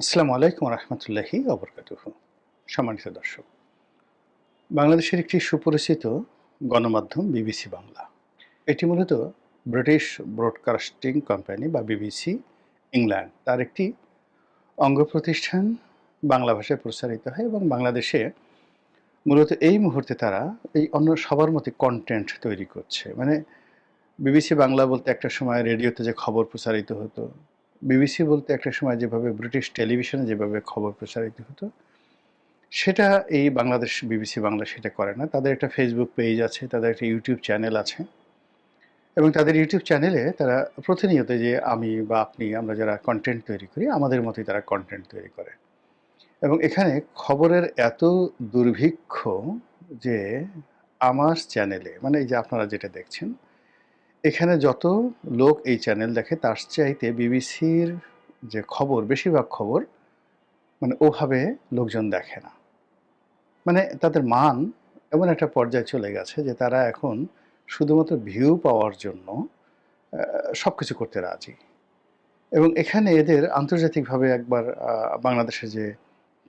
আসসালামু আলাইকুম রহমতুল্লাহি ওবরকাতুহু। সম্মানিত দর্শক, বাংলাদেশের একটি সুপরিচিত গণমাধ্যম বিবিসি বাংলা। এটি মূলত ব্রিটিশ ব্রডকাস্টিং কোম্পানি বা বিবিসি ইংল্যান্ড তার একটি অঙ্গ প্রতিষ্ঠান। বাংলা ভাষায় প্রচারিত হয় এবং বাংলাদেশে মূলত এই মুহূর্তে তারা এই অন্য সবার মতো কন্টেন্ট তৈরি করছে। মানে বিবিসি বাংলা বলতে একটা সময় রেডিওতে যে খবর প্রচারিত হতো, বিবিসি বলতে একটা সময় যেভাবে ব্রিটিশ টেলিভিশনে যেভাবে খবর প্রচারিত হতো, সেটা এই বাংলাদেশ বিবিসি বাংলা সেটা করে না। তাদের একটা ফেসবুক পেজ আছে, তাদের একটা ইউটিউব চ্যানেল আছে এবং তাদের ইউটিউব চ্যানেলে তারা প্রতিনিয়ত যে আমি বা আপনি আমরা যারা কন্টেন্ট তৈরি করি, আমাদের মতোই তারা কন্টেন্ট তৈরি করে। এবং এখানে খবরের এত দুর্ভিক্ষ যে আমার চ্যানেলে মানে এই যে আপনারা যেটা দেখছেন, এখানে যত লোক এই চ্যানেল দেখে তার চাইতে বিবিসির যে খবর, বেশিরভাগ খবর মানে ওভাবে লোকজন দেখে না। মানে তাদের মান এমন একটা পর্যায়ে চলে গেছে যে তারা এখন শুধুমাত্র ভিউ পাওয়ার জন্য সবকিছু করতে রাজি। এবং এখানে এদের আন্তর্জাতিকভাবে একবার বাংলাদেশে যে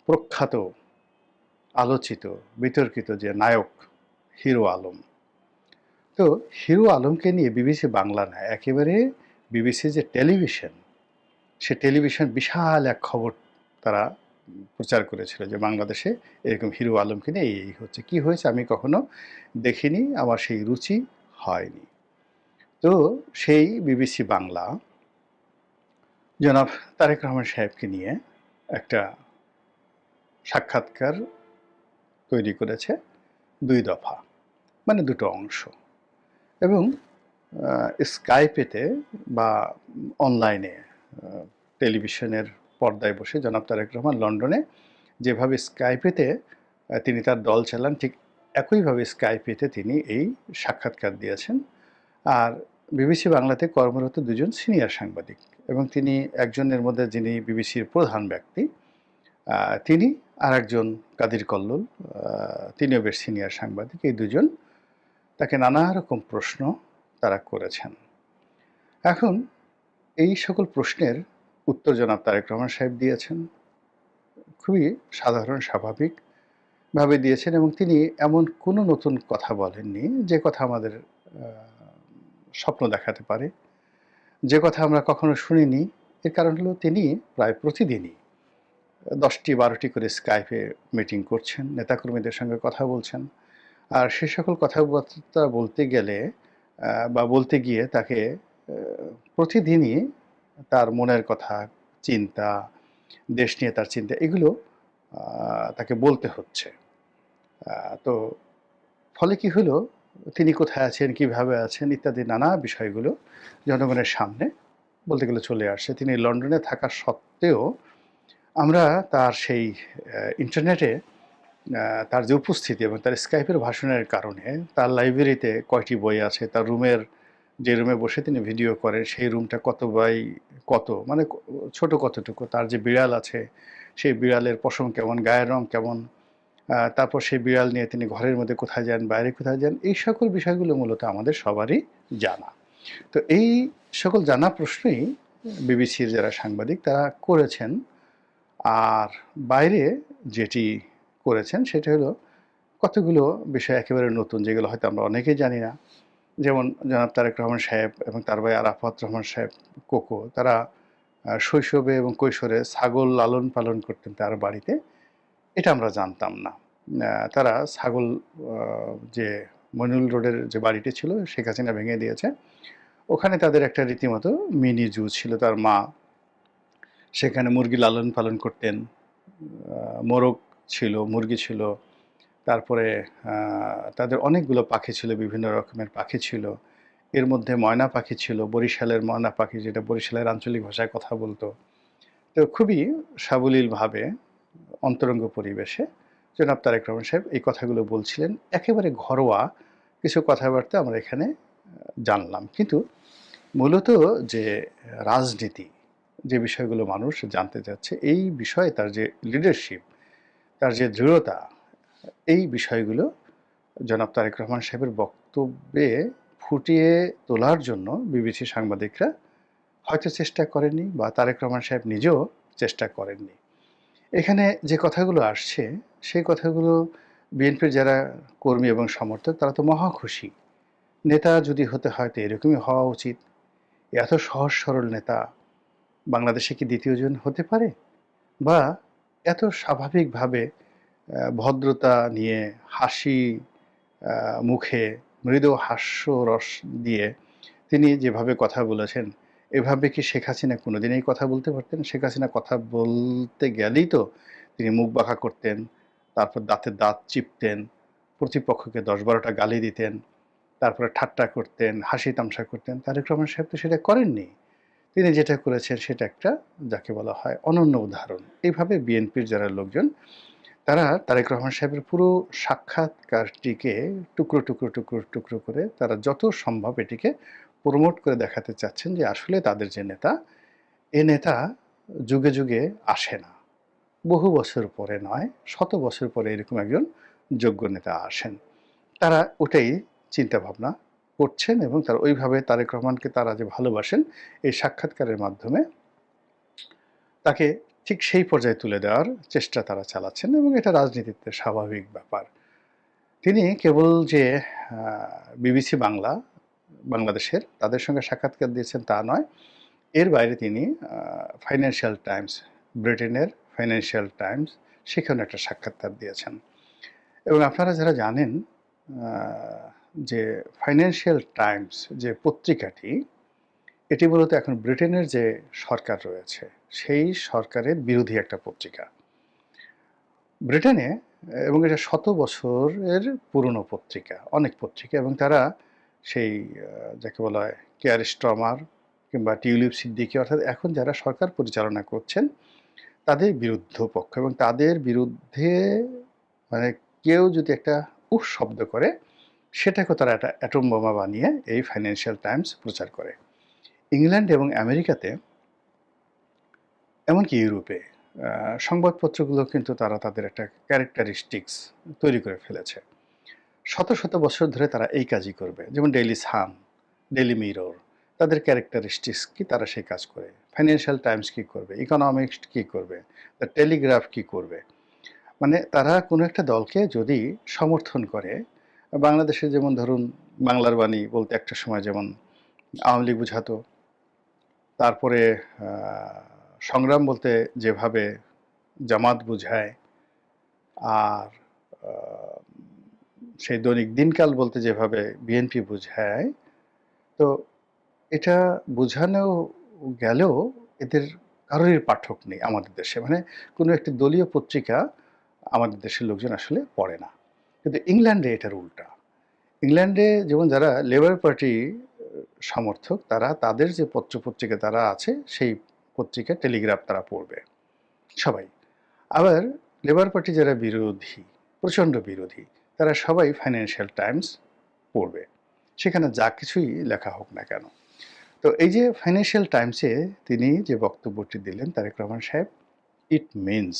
প্রখ্যাত, আলোচিত, বিতর্কিত যে নায়ক হিরো আলম। তো হিরো আলমকে নিয়ে বিবিসি বাংলা না, একেবারে বিবিসি যে টেলিভিশন, সে টেলিভিশন বিশাল এক খবর তারা প্রচার করেছিল যে বাংলাদেশে এরকম হিরো আলমকে নিয়ে এই হচ্ছে। কি হয়েছে আমি কখনো দেখিনি, আমার সেই রুচি হয়নি। তো সেই বিবিসি বাংলা জনাব তারেক রহমান সাহেবকে নিয়ে একটা সাক্ষাৎকার তৈরি করেছে, ২ দফা, মানে দুটো অংশ। এবং স্কাইপেতে বা অনলাইনে টেলিভিশনের পর্দায় বসে জনাব তারেক রহমান লন্ডনে যেভাবে স্কাইপেতে তিনি তার দল চালান, ঠিক একইভাবে স্কাইপেতে তিনি এই সাক্ষাৎকার দিয়েছেন। আর বিবিসি বাংলাতে কর্মরত দুজন সিনিয়র সাংবাদিক এবং তিনি একজনের মধ্যে যিনি বিবিসির প্রধান ব্যক্তি, তিনি আর একজন কাদির কল্লোল, তিনিও বেশ সিনিয়র সাংবাদিক। এই দুজন তাকে নানা রকম প্রশ্ন তারা করেছেন। এখন এই সকল প্রশ্নের উত্তর জনাব তারেক রহমান সাহেব দিয়েছেন খুবই সাধারণ স্বাভাবিকভাবে দিয়েছেন এবং তিনি এমন কোনো নতুন কথা বলেননি যে কথা আমাদের স্বপ্ন দেখাতে পারে, যে কথা আমরা কখনো শুনিনি। এর কারণ হলো তিনি প্রায় প্রতিদিনই ১০টি-১২টি করে স্কাইপে মিটিং করছেন, নেতাকর্মীদের সঙ্গে কথা বলছেন। আর সে সকল কথাবার্তা বলতে গেলে বা বলতে গিয়ে তাকে প্রতিদিনই তার মনের কথা, চিন্তা, দেশ নিয়ে তার চিন্তা, এগুলো তাকে বলতে হচ্ছে। তো ফলে কি হলো, তিনি কোথায় আছেন, কিভাবে আছেন ইত্যাদি নানা বিষয়গুলো জনগণের সামনে বলতে গেলে চলে আসছে। তিনি লন্ডনে থাকা সত্ত্বেও আমরা তার সেই ইন্টারনেটে তার যে উপস্থিতি এবং তার স্কাইপের ভাষণের কারণে তার লাইব্রেরিতে কয়টি বই আছে, তার যে রুমে বসে তিনি ভিডিও করেন সেই রুমটা কত বাই কত, মানে ছোট কতটুকু, তার যে বিড়াল আছে সেই বিড়ালের পশম কেমন, গায়ের রং কেমন, তারপর সেই বিড়াল নিয়ে তিনি ঘরের মধ্যে কোথায় যান, বাইরে কোথায় যান, এই সকল বিষয়গুলো মূলত আমাদের সবারই জানা। তো এই সকল জানা প্রশ্নই বিবিসির যারা সাংবাদিক তারা করেছেন। আর বাইরে যেটি করেছেন সেটা হলো কতগুলো বিষয় একেবারে নতুন, যেগুলো হয়তো আমরা অনেকেই জানি না। যেমন জনাব তারেক রহমান সাহেব এবং তার ভাই আরাফাত রহমান সাহেব কোকো, তারা শৈশবে এবং কৈশোরে ছাগল লালন পালন করতেন তার বাড়িতে। এটা আমরা জানতাম না। তারা ছাগল যে মইনুল রোডের যে বাড়িটি ছিল শেখ হাসিনা ভেঙে দিয়েছে, ওখানে তাদের একটা রীতিমতো মিনি জু ছিল। তার মা সেখানে মুরগি লালন পালন করতেন, মোরগ ছিল, মুরগি ছিল, তারপরে তাদের অনেকগুলো পাখি ছিল, বিভিন্ন রকমের পাখি ছিল। এর মধ্যে ময়না পাখি ছিল, বরিশালের ময়না পাখি, যেটা বরিশালের আঞ্চলিক ভাষায় কথা বলতো। তো খুবই সাবলীলভাবে অন্তরঙ্গ পরিবেশে জনাব তারেক রহমান সাহেব এই কথাগুলো বলছিলেন। একেবারে ঘরোয়া কিছু কথাবার্তা আমরা এখানে জানলাম। কিন্তু মূলত যে রাজনীতি, যে বিষয়গুলো মানুষ জানতে চাচ্ছে, এই বিষয়ে তার যে লিডারশিপ, তার যে দৃঢ়তা, এই বিষয়গুলো জনাব তারেক রহমান সাহেবের বক্তব্যে ফুটিয়ে তোলার জন্য বিবিসি সাংবাদিকরা হয়তো চেষ্টা করেননি বা তারেক রহমান সাহেব নিজেও চেষ্টা করেননি। এখানে যে কথাগুলো আসছে, সেই কথাগুলো বিএনপির যারা কর্মী এবং সমর্থক তারা তো মহা খুশি। নেতা যদি হতে হয় তো এরকমই হওয়া উচিত। এত সহজ সরল নেতা বাংলাদেশে কি দ্বিতীয় জন হতে পারে? বা এত স্বাভাবিকভাবে ভদ্রতা নিয়ে হাসি মুখে মৃদু হাস্যরস দিয়ে তিনি যেভাবে কথা বলেছেন, এভাবে কি শেখ হাসিনা কোনোদিনই কথা বলতে পারতেন? শেখ হাসিনা কথা বলতে গেলেই তো তিনি মুখ বাঁকা করতেন, তারপর দাঁতে দাঁত চিপতেন, প্রতিপক্ষকে ১০-১২টা গালি দিতেন, তারপরে ঠাট্টা করতেন, হাসি তামাশা করতেন। তারেক রহমান সাহেব তো সেটা করেননি। তিনি যেটা করেছেন সেটা একটা যাকে বলা হয় অনন্য উদাহরণ। এইভাবে বিএনপির যারা লোকজন তারা তারেক রহমান সাহেবের পুরো সাক্ষাৎকারটিকে টুকরো, টুকরো, টুকরো, টুকরো করে তারা যত সম্ভব এটিকে প্রমোট করে দেখাতে চাচ্ছেন যে আসলে তাদের যে নেতা, এ নেতা যুগে, যুগে আসে না। বহু বছর পরে নয়, শত বছর পরে এরকম একজন যোগ্য নেতা আসেন। তারা ওটাই চিন্তাভাবনা করছেন এবং তারা ওইভাবে তারেক রহমানকে তারা যে ভালোবাসেন, এই সাক্ষাৎকারের মাধ্যমে তাকে ঠিক সেই পর্যায়ে তুলে দেওয়ার চেষ্টা তারা চালাচ্ছেন এবং এটা রাজনীতিতে স্বাভাবিক ব্যাপার। তিনি কেবল যে বিবিসি বাংলা, বাংলাদেশের তাদের সঙ্গে সাক্ষাৎকার দিয়েছেন তা নয়। এর বাইরে তিনি ফাইন্যান্সিয়াল টাইমস, ব্রিটেনের ফাইন্যান্সিয়াল টাইমস সেখানে একটা সাক্ষাৎকার দিয়েছেন। এবং আপনারা যারা জানেন যে ফাইন্যান্সিয়াল টাইমস যে পত্রিকাটি এটি মূলত এখন ব্রিটেনের যে সরকার রয়েছে সেই সরকারের বিরোধী একটা পত্রিকা। ব্রিটেনে এবং এটা শত বছরের পুরনো পত্রিকা, অনেক পত্রিকা এবং তারা সেই যাকে বলা হয় কেয়ার স্ট্রমার কিংবা টিউলিপ সিদ্দিকী অর্থাৎ এখন যারা সরকার পরিচালনা করছেন তাদের বিরুদ্ধ পক্ষ এবং তাদের বিরুদ্ধে মানে কেউ যদি একটা উফ শব্দ করে সেটাকে তারা একটা অ্যাটম বোমা বানিয়ে এই ফাইন্যান্সিয়াল টাইমস প্রচার করে। ইংল্যান্ড এবং আমেরিকাতে এমনকি ইউরোপে সংবাদপত্রগুলো কিন্তু তারা তাদের একটা ক্যারেক্টারিস্টিক্স তৈরি করে ফেলেছে। শত শত বছর ধরে তারা এই কাজই করবে। যেমন ডেইলি সান, ডেইলি মিরর তাদের ক্যারেক্টারিস্টিক্স কি তারা সেই কাজ করে। ফাইন্যান্সিয়াল টাইমস কী করবে, ইকোনমিক্স কী করবে, দ্য টেলিগ্রাফ কী করবে। মানে তারা কোনো একটা দলকে যদি সমর্থন করে, বাংলাদেশে যেমন ধরুন বাংলার বাণী বলতে একটা সময় যেমন আওয়ামী লীগ বুঝাতো, তারপরে সংগ্রাম বলতে যেভাবে জামাত বুঝায়, আর সেই দৈনিক দিনকাল বলতে যেভাবে বিএনপি বুঝায়, তো এটা বোঝানো গেলেও এদের কারোরই পাঠক নেই আমাদের দেশে। মানে কোনো একটি দলীয় পত্রিকা আমাদের দেশের লোকজন আসলে পড়ে না। কিন্তু ইংল্যান্ডে এটার উল্টা। ইংল্যান্ডে যেমন যারা লেবার পার্টি সমর্থক তারা তাদের যে পত্রপত্রিকা তারা আছে সেই পত্রিকা টেলিগ্রাফ তারা পড়বে সবাই। আবার লেবার পার্টি যারা বিরোধী, প্রচণ্ড বিরোধী, তারা সবাই ফাইন্যান্সিয়াল টাইমস পড়বে, সেখানে যা কিছুই লেখা হোক না কেন। তো এই যে ফাইন্যান্সিয়াল টাইমসে তিনি যে বক্তব্যটি দিলেন তারেক রহমান সাহেব, ইট মিনস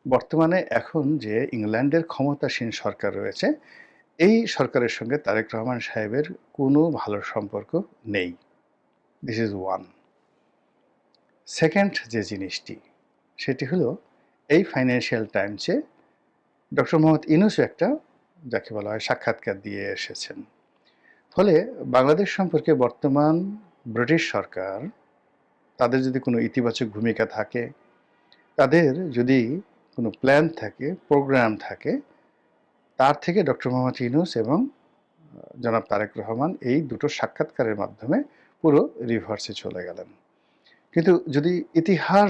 বর্তমানে এখন যে ইংল্যান্ডের ক্ষমতাসীন সরকার রয়েছে এই সরকারের সঙ্গে তারেক রহমান সাহেবের কোনো ভালো সম্পর্ক নেই। This is one. সেকেন্ড যে জিনিসটি সেটি হলো এই ফাইন্যান্সিয়াল টাইমসে ডক্টর মোহাম্মদ ইউনূসও একটা যাকে বলা হয় সাক্ষাৎকার দিয়ে এসেছেন। ফলে বাংলাদেশ সম্পর্কে বর্তমান ব্রিটিশ সরকার তাদের যদি কোনো ইতিবাচক ভূমিকা থাকে, তাদের যদি কোনো প্ল্যান থাকে, প্রোগ্রাম থাকে, তার থেকে ডক্টর মোহাম্মদ ইউনূস এবং জনাব তারেক রহমান এই দুটো সাক্ষাৎকারের মাধ্যমে পুরো রিভার্সে চলে গেলেন। কিন্তু যদি ইতিহাস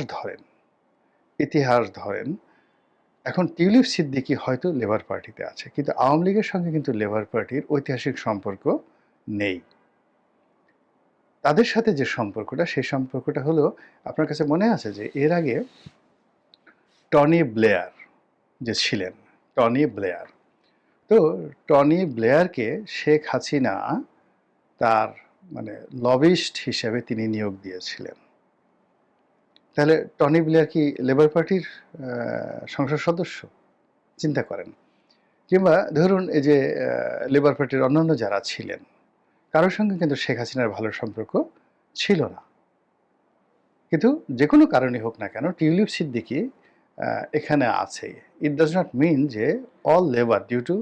ধরেন এখন টিউলিপ সিদ্দিকী হয়তো লেবার পার্টিতে আছে, কিন্তু আওয়ামী লীগের সঙ্গে কিন্তু লেবার পার্টির ঐতিহাসিক সম্পর্ক নেই। তাদের সাথে যে সম্পর্কটা সেই সম্পর্কটা হলো, আপনার কাছে মনে আছে যে এর আগে টনি ব্লেয়ার যে ছিলেন, টনি ব্লেয়ার, তো টনি ব্লেয়ারকে শেখ হাসিনা তার মানে লবিস্ট হিসেবে তিনি নিয়োগ দিয়েছিলেন। তাহলে টনি ব্লেয়ার কি লেবার পার্টির সংসদ সদস্য? চিন্তা করেন। কিংবা ধরুন এই যে লেবার পার্টির অন্যান্য যারা ছিলেন কারোর সঙ্গে কিন্তু শেখ হাসিনার ভালো সম্পর্ক ছিল না। কিন্তু যে কোনো কারণে হোক না কেন টিউলিপ সিদ্দিকী এখানে আছে। ইট ডাজ নট মিন যে all Labour due to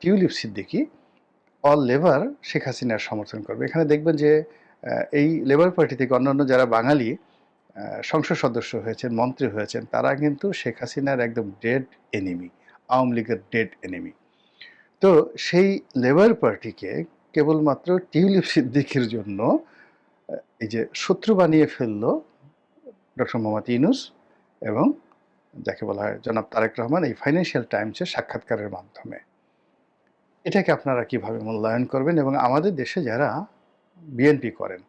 Tulip Siddiqui all Labour Sheikh হাসিনার সমর্থন করবে। এখানে দেখবেন যে এই লেবার পার্টি থেকে অন্যান্য যারা বাঙালি সংসদ সদস্য হয়েছেন, মন্ত্রী হয়েছেন, তারা কিন্তু শেখ হাসিনার একদম ডেড এনিমি, আওয়ামী লীগের ডেড এনিমি। তো সেই লেবার পার্টিকে কেবলমাত্র টিউলিপ সিদ্দিকীর জন্য এই যে শত্রু বানিয়ে ফেললো ডক্টর মোহাম্মদ ইউনূস এবং যাকে বলা হয় জনাব তারেক রহমান এই ফাইন্যান্সিয়াল টাইমসের সাক্ষাৎকারের মাধ্যমে। এটাকে আপনারা কিভাবে মূল্যায়ন করবেন এবং আমাদের দেশে যারা বিএনপি করেন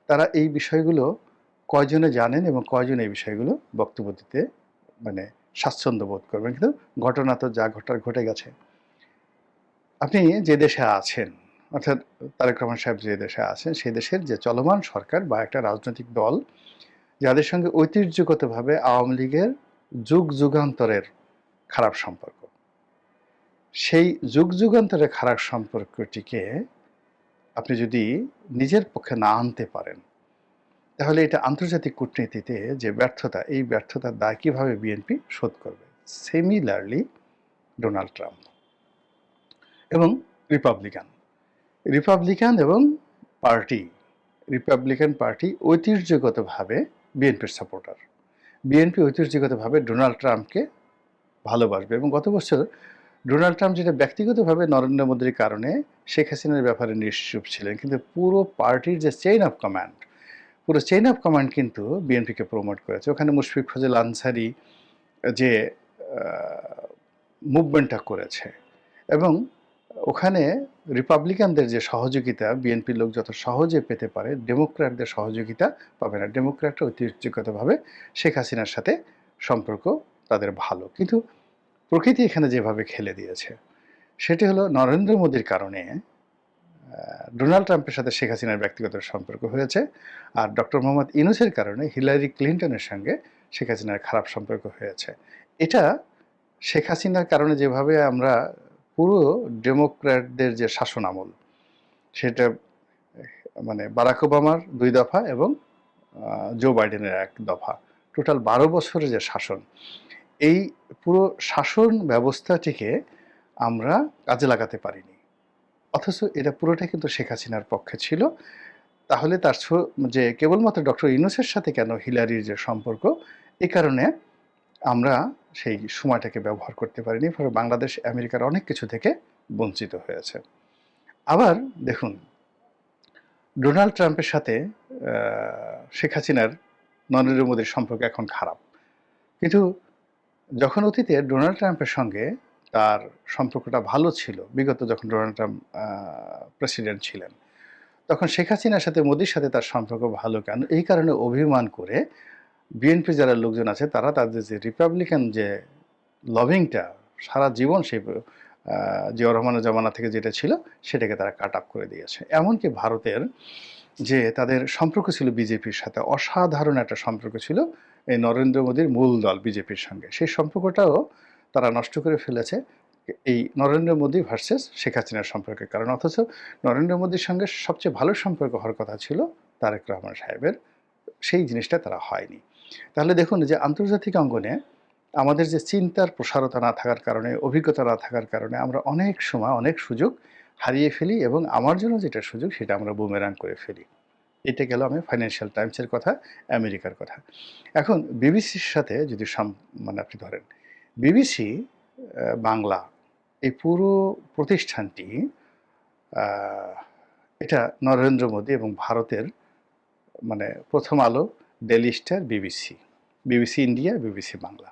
তারা এই বিষয়গুলো কয়জনে জানেন এবং কয়জন এই বিষয়গুলো বক্তব্য দিতে মানে স্বাচ্ছন্দ্য বোধ করবেন? কিন্তু ঘটনা তো যা ঘটার ঘটে গেছে। আপনি যে দেশে আছেন, অর্থাৎ তারেক রহমান সাহেব যে দেশে আছেন, সেই দেশের যে চলমান সরকার বা একটা রাজনৈতিক দল যাদের সঙ্গে ঐতিহ্যগতভাবে আওয়ামী লীগের যুগ যুগান্তরের খারাপ সম্পর্ক, সেই যুগ যুগান্তরের খারাপ সম্পর্কটিকে আপনি যদি নিজের পক্ষে না আনতে পারেন, তাহলে এটা আন্তর্জাতিক কূটনীতিতে যে ব্যর্থতা, এই ব্যর্থতার দায় কীভাবে বিএনপি শোধ করবে? সিমিলারলি ডোনাল্ড ট্রাম্প এবং রিপাবলিকান এবং রিপাবলিকান পার্টি ঐতিহ্যগতভাবে বিএনপির সাপোর্টার। বিএনপি ঐতিহ্যগতভাবে ডোনাল্ড ট্রাম্পকে ভালোবাসবে এবং গত বছর ডোনাল্ড ট্রাম্প যেটা ব্যক্তিগতভাবে নরেন্দ্র মোদীর কারণে শেখ হাসিনার ব্যাপারে নিশ্চুপ ছিলেন, কিন্তু পুরো পার্টির যে পুরো চেইন অফ কমান্ড কিন্তু বিএনপিকে প্রমোট করেছে। ওখানে মুশফিক ফজল আনসারি যে মুভমেন্টটা করেছে এবং ওখানে রিপাবলিকানদের যে সহযোগিতা বিএনপির লোক যত সহজে পেতে পারে, ডেমোক্র্যাটদের সহযোগিতা পাবে না। ডেমোক্র্যাটরা ঐতিহ্যগতভাবে শেখ হাসিনার সাথে সম্পর্ক তাদের ভালো, কিন্তু প্রকৃতি এখানে যেভাবে খেলে দিয়েছে সেটি হলো নরেন্দ্র মোদীর কারণে ডোনাল্ড ট্রাম্পের সাথে শেখ হাসিনার ব্যক্তিগত সম্পর্ক হয়েছে, আর ডক্টর মোহাম্মদ ইউনূসের কারণে হিলারি ক্লিন্টনের সঙ্গে শেখ হাসিনার খারাপ সম্পর্ক হয়েছে। এটা শেখ হাসিনার কারণে যেভাবে আমরা পুরো ডেমোক্র্যাটদের যে শাসন আমল, সেটা মানে বারাক ওবামার 2 দফা এবং জো বাইডেনের 1 দফা, টোটাল 12 বছরের যে শাসন, এই পুরো শাসন ব্যবস্থাটিকে আমরা কাজে লাগাতে পারিনি, অথচ এটা পুরোটাই কিন্তু শেখ হাসিনার পক্ষে ছিল। তাহলে তার যে কেবলমাত্র ডক্টর ইউনূসের সাথে কেন হিলারির যে সম্পর্ক, এই কারণে আমরা সেই সময়টাকে ব্যবহার করতে পারিনি, ফলে বাংলাদেশ আমেরিকার অনেক কিছু থেকে বঞ্চিত হয়েছে। আবার দেখুন, ডোনাল্ড ট্রাম্পের সাথে শেখ হাসিনার নরেন্দ্র মোদীর সম্পর্ক এখন খারাপ, কিন্তু যখন অতীতে ডোনাল্ড ট্রাম্পের সঙ্গে তার সম্পর্কটা ভালো ছিল, বিগত যখন ডোনাল্ড ট্রাম্প প্রেসিডেন্ট ছিলেন, তখন শেখ হাসিনার সাথে মোদীর সাথে তার সম্পর্ক ভালো কেন, এই কারণে অভিমান করে বিএনপি যারা লোকজন আছে তারা তাদের যে রিপাবলিকান যে লভিংটা সারা জীবন সেই জিয়াউর রহমানের জমানা থেকে যেটা ছিল সেটাকে তারা কাট আপ করে দিয়েছে। এমনকি ভারতের যে তাদের সম্পর্ক ছিল বিজেপির সাথে, অসাধারণ একটা সম্পর্ক ছিল এই নরেন্দ্র মোদীর মূল দল বিজেপির সঙ্গে, সেই সম্পর্কটাও তারা নষ্ট করে ফেলেছে এই নরেন্দ্র মোদী ভার্সেস শেখ হাসিনার সম্পর্কের কারণে। অথচ নরেন্দ্র মোদীর সঙ্গে সবচেয়ে ভালো সম্পর্ক হওয়ার কথা ছিল তারেক রহমান সাহেবের, সেই জিনিসটা তারা হয়নি। তাহলে দেখুন যে আন্তর্জাতিক অঙ্গনে আমাদের যে চিন্তার প্রসারতা না থাকার কারণে, অভিজ্ঞতা না থাকার কারণে আমরা অনেক সময় অনেক সুযোগ হারিয়ে ফেলি এবং আমার জন্য যেটা সুযোগ সেটা আমরা বুমেরাং করে ফেলি। এটা গেল আমি ফাইন্যান্সিয়াল টাইমসের কথা, আমেরিকার কথা। এখন বিবিসির সাথে যদি মানে আপনি ধরেন বিবিসি বাংলা, এই পুরো প্রতিষ্ঠানটি এটা নরেন্দ্র মোদী এবং ভারতের মানে প্রথম আলো, daily star, BBC India, BBC Bangla,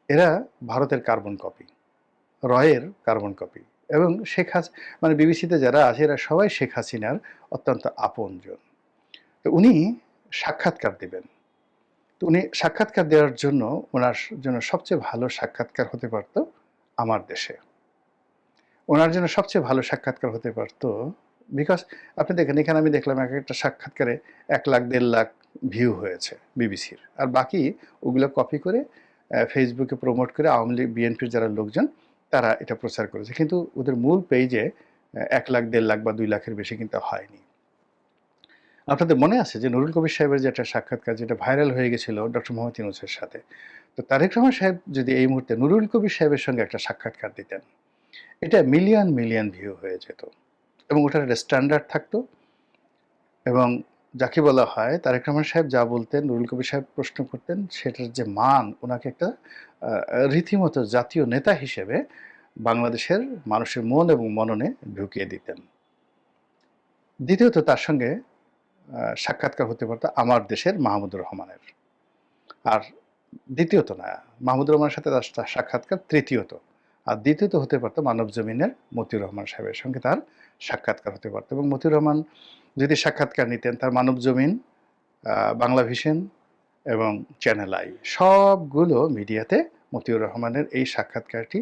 এরা ভারতের কার্বন কপি, রয়ের কার্বন কপি এবং মানে বিবিসিতে যারা আছে এরা সবাই শেখ হাসিনার অত্যন্ত আপনজন। তো উনি সাক্ষাৎকার দেবেন, তো উনি সাক্ষাৎকার দেওয়ার জন্য ওনার জন্য সবচেয়ে ভালো সাক্ষাৎকার হতে পারত আমার দেশে, ওনার জন্য সবচেয়ে ভালো সাক্ষাৎকার হতে পারত, বিকজ আপনি দেখেন এখানে আমি দেখলাম এক একটা সাক্ষাৎকারে 1 লাখ 1.5 লাখ ভিউ হয়েছে বিবিসির, আর বাকি ওগুলো কপি করে ফেসবুকে প্রমোট করে আওয়ামী লীগ বিএনপির যারা লোকজন তারা এটা প্রচার করেছে, কিন্তু ওদের মূল পেজে 1 লাখ 1.5 লাখ বা 2 লাখের বেশি কিন্তু হয়নি। আপনাদের মনে আছে যে নুরুল কবির সাহেবের যে একটা সাক্ষাৎকার যেটা ভাইরাল হয়ে গেছিল ডক্টর মোহাম্মদ ইউনূসের সাথে। তো তারেক রহমান সাহেব যদি এই মুহূর্তে নুরুল কবির সাহেবের সঙ্গে একটা সাক্ষাৎকার দিতেন, এটা মিলিয়ন, মিলিয়ন ভিউ হয়ে যেত এবং ওটার একটা স্ট্যান্ডার্ড থাকতো এবং যাকে বলা হয় তারেক রহমান সাহেব যা বলতেন, নুরুল কবির সাহেব প্রশ্ন করতেন, সেটার যে মান উনাকে একটা রীতিমতো জাতীয় নেতা হিসেবে বাংলাদেশের মানুষের মন এবং মননে ঢুকিয়ে দিতেন। দ্বিতীয়ত তার সঙ্গে সাক্ষাৎকার হতে পারতো আমার দেশের মাহমুদুর রহমানের। আর দ্বিতীয়ত না, মাহমুদুর রহমানের সাথে তার সাক্ষাৎকার তৃতীয়ত। আর দ্বিতীয়ত হতে পারতো মানবজমিনের মতিউর রহমান সাহেবের সঙ্গে তার সাক্ষাৎকার হতে পারতো এবং মতিউর রহমান যদি সাক্ষাৎকার নিতেন, তার মানবজমিন, বাংলা ভিশন এবং চ্যানেল আই সবগুলো মিডিয়াতে মতিউর রহমানের এই সাক্ষাৎকারটি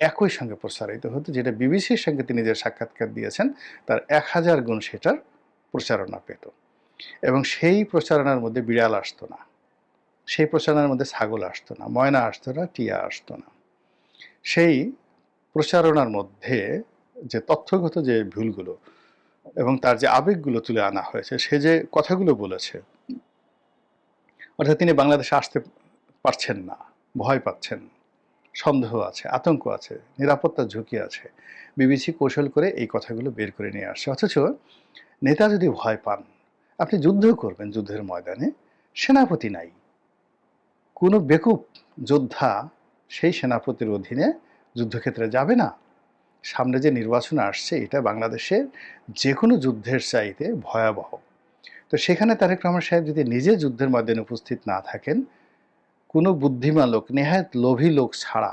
একই সঙ্গে প্রচারিত হতো, যেটা বিবিসির সঙ্গে তিনি যে সাক্ষাৎকার দিয়েছেন তার 1000 গুণ সেটার প্রচারণা পেত। এবং সেই প্রচারণার মধ্যে বিড়াল আসতো না, সেই প্রচারণার মধ্যে ছাগল আসতো না, ময়না আসতো না, টিয়া আসতো না। সেই প্রচারণার মধ্যে যে তথ্যগত যে ভুলগুলো এবং তার যে আবেগগুলো তুলে আনা হয়েছে, সে যে কথাগুলো বলেছে, অর্থাৎ তিনি বাংলাদেশে আসতে পারছেন না, ভয় পাচ্ছেন, সন্দেহ আছে, আতঙ্ক আছে, নিরাপত্তার ঝুঁকি আছে, বিবিসি কৌশল করে এই কথাগুলো বের করে নিয়ে আসছে। অথচ নেতা যদি ভয় পান, আপনি যুদ্ধ করবেন, যুদ্ধের ময়দানে সেনাপতি নাই, কোনো বেকুব যোদ্ধা সেই সেনাপতির অধীনে যুদ্ধক্ষেত্রে যাবে না। সামনে যে নির্বাচন আসছে, এটা বাংলাদেশের যে কোনো যুদ্ধের চাইতে ভয়াবহ। তো সেখানে তারেক রহমান সাহেব যদি নিজে যুদ্ধের ময়দানে উপস্থিত না থাকেন, কোনো বুদ্ধিমান লোক, নেহায়েত লোভী লোক ছাড়া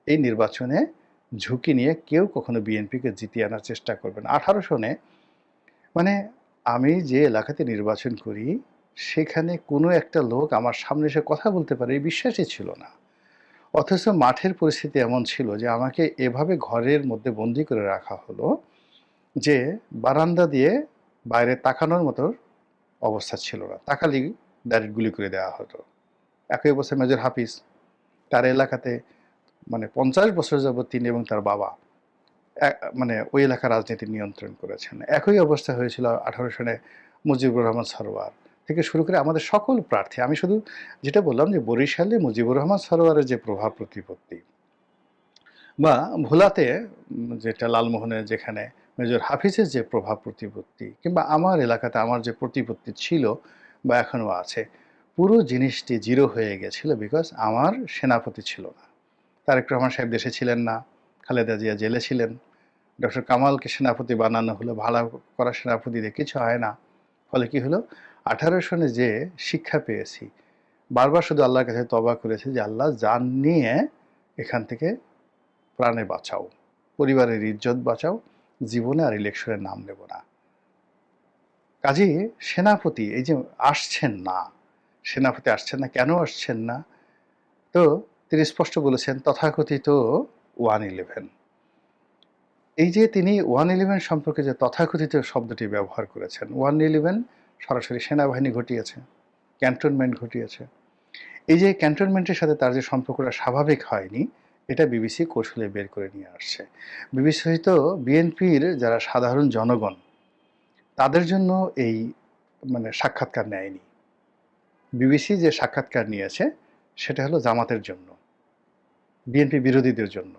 এই নির্বাচনে ঝুঁকি নিয়ে কেউ কখনো বিএনপিকে জিতিয়ে আনার চেষ্টা করবেন। 18 সনে মানে আমি যে এলাকাতে নির্বাচন করি, সেখানে কোনো একটা লোক আমার সামনে এসে কথা বলতে পারে এই বিশ্বাসই ছিল না। অথচ মাঠের পরিস্থিতি এমন ছিল যে আমাকে এভাবে ঘরের মধ্যে বন্দি করে রাখা হলো যে বারান্দা দিয়ে বাইরে তাকানোর মতো অবস্থা ছিল না। তাকালেই ডাইরেক্ট গুলি করে দেওয়া হতো। একই অবস্থায় মেজর হাফিজ, তার এলাকাতে 50 বছর যাবৎ তিনি এবং তার বাবা মানে ওই এলাকার রাজনীতি নিয়ন্ত্রণ করেছেন। একই অবস্থা হয়েছিল 18 সনে মুজিবুর রহমান সরোয়ার থেকে শুরু করে আমাদের সকল প্রার্থী। আমি শুধু যেটা বললাম যে বরিশালে মুজিবুর রহমান সরোয়ারের যে প্রভাব প্রতিপত্তি, বা ভোলাতে যেটা লালমোহনের যেখানে মেজর হাফিজের যে প্রভাব প্রতিপত্তি, কিংবা আমার এলাকাতে আমার যে প্রতিপত্তি ছিল বা এখনও আছে, পুরো জিনিসটি জিরো হয়ে গেছিল বিকজ আমার সেনাপতি ছিল না। তারেক রহমান সাহেব দেশে ছিলেন না, খালেদা জিয়া জেলে ছিলেন, ডক্টর কামালকে সেনাপতি বানানো হলো, ভালো করা সেনাপতি দিয়ে কিছু হয় না। ফলে কি হলো, 18 সনে যে শিক্ষা পেয়েছি, বারবার শুধু আল্লাহর কাছে তওবা করেছি যে আল্লাহ জান নিয়ে এখান থেকে প্রাণে বাঁচাও, পরিবারের ইজ্জত বাঁচাও, জীবনে আর ইলেকশনের নাম নেব না। কাজেই সেনাপতি এই যে আসছেন না, সেনাপতি আসছেন না, কেন আসছেন না? তো তিনি স্পষ্ট বলেছেন তথাকথিত 111। এই যে তিনি 111 সম্পর্কে যে তথাকথিত শব্দটি ব্যবহার করেছেন, 111 সরাসরি সেনাবাহিনী ঘটিয়েছে, ক্যান্টনমেন্ট ঘটিয়েছে। এই যে ক্যান্টনমেন্টের সাথে তার যে সম্পর্কটা স্বাভাবিক হয়নি, এটা বিবিসি কৌশলে বের করে নিয়ে আসছে। বিবিসি হয়তো বিএনপির যারা সাধারণ জনগণ, তাদের জন্য এই সাক্ষাৎকার নেয়নি। বিবিসি যে সাক্ষাৎকার নিয়েছে সেটা হলো জামাতের জন্য, বিএনপি বিরোধীদের জন্য,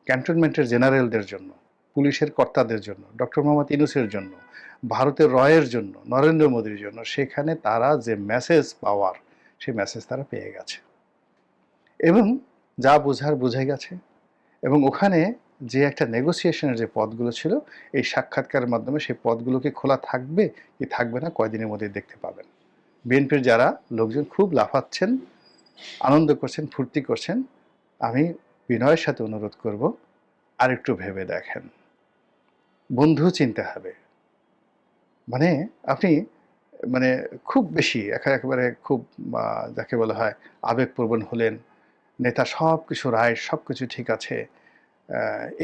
ক্যান্টনমেন্টের জেনারেলদের জন্য, পুলিশের কর্তাদের জন্য, ডক্টর মোহাম্মদ ইউনূসের জন্য, ভারতের রয়ের জন্য, নরেন্দ্র মোদীর জন্য। সেখানে তারা যে মেসেজ পাওয়ার, সেই মেসেজ তারা পেয়ে গেছে এবং যা বোঝার বুঝে গেছে। এবং ওখানে যে একটা নেগোসিয়েশনের যে পথগুলো ছিল, এই সাক্ষাৎকারের মাধ্যমে সেই পথগুলোকে খোলা থাকবে কি থাকবে না কয়দিনের মধ্যে দেখতে পাবেন। বিএনপির যারা লোকজন খুব লাফাচ্ছেন, আনন্দ করছেন, ফুর্তি করছেন, আমি বিনয়ের সাথে অনুরোধ করব আরেকটু ভেবে দেখেন। বন্ধু চিনতে হবে। আপনি মানে খুব বেশি একেবারে খুব যাকে বলা হয় আবেগপ্রবণ হলেন, নেতা সব কিছু রায়, সব কিছু ঠিক আছে,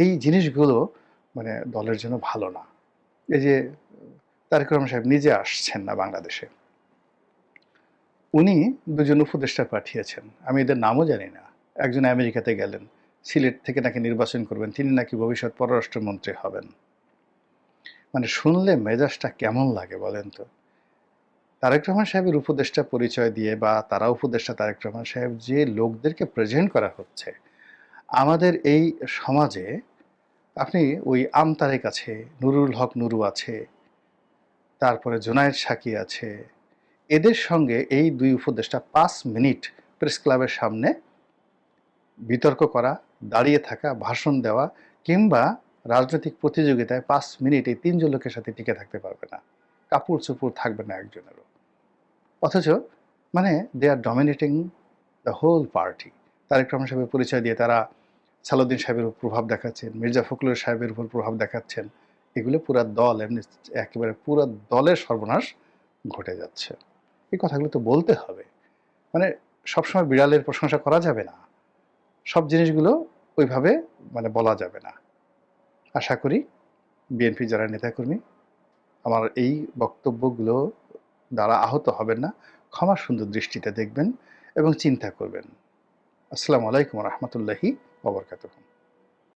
এই জিনিসগুলো দলের জন্য ভালো না। এই যে তারেক রহমান সাহেব নিজে আসছেন না বাংলাদেশে, উনি দুজন উপদেষ্টা পাঠিয়েছেন, আমি এদের নামও জানি না। একজন আমেরিকাতে গেলেন, সিলেট থেকে নাকি নির্বাচন করবেন, তিনি নাকি ভবিষ্যৎ পররাষ্ট্রমন্ত্রী হবেন। শুনলে মেজাজটা কেমন লাগে বলেন তো? তারেক রহমান সাহেবের উপদেষ্টা পরিচয় দিয়ে বা তারা উপদেষ্টা তারেক রহমান সাহেব যে লোকদেরকে প্রেজেন্ট করা হচ্ছে আমাদের এই সমাজে, আপনি ওই আমতারেক আছে, নুরুল হক নুরু আছে, তারপরে জোনায়েদ সাকি আছে, এদের সঙ্গে এই দুই উপদেষ্টা 5 মিনিট প্রেস ক্লাবের সামনে বিতর্ক করা, দাঁড়িয়ে থাকা, ভাষণ দেওয়া কিংবা রাজনৈতিক প্রতিযোগিতায় 5 মিনিট এই 3 জন লোকের সাথে টিকে থাকতে পারবে না। কাপড় চোপড় থাকবে না একজনেরও। অথচ মানে they are dominating the whole party. Tarique Rahman সাহেবের পরিচয় দিয়ে তারা সালাউদ্দিন সাহেবের উপর প্রভাব দেখাচ্ছেন, মির্জা ফখরুল সাহেবের উপর প্রভাব দেখাচ্ছেন। এগুলো পুরা দল এমনি একেবারে পুরা দলের সর্বনাশ ঘটে যাচ্ছে। এই কথাগুলো তো বলতে হবে। মানে সবসময় বিড়ালের প্রশংসা করা যাবে না। সব জিনিসগুলো ওইভাবে মানে বলা যাবে না। আশা করি বিএনপি যারা নেতাকর্মী আমার এই বক্তব্যগুলো দ্বারা আহত হবেন না, ক্ষমা সুন্দর দৃষ্টিতে দেখবেন এবং চিন্তা করবেন। আসসালামু আলাইকুম ওয়া রাহমাতুল্লাহি ওয়া বারাকাতুহু।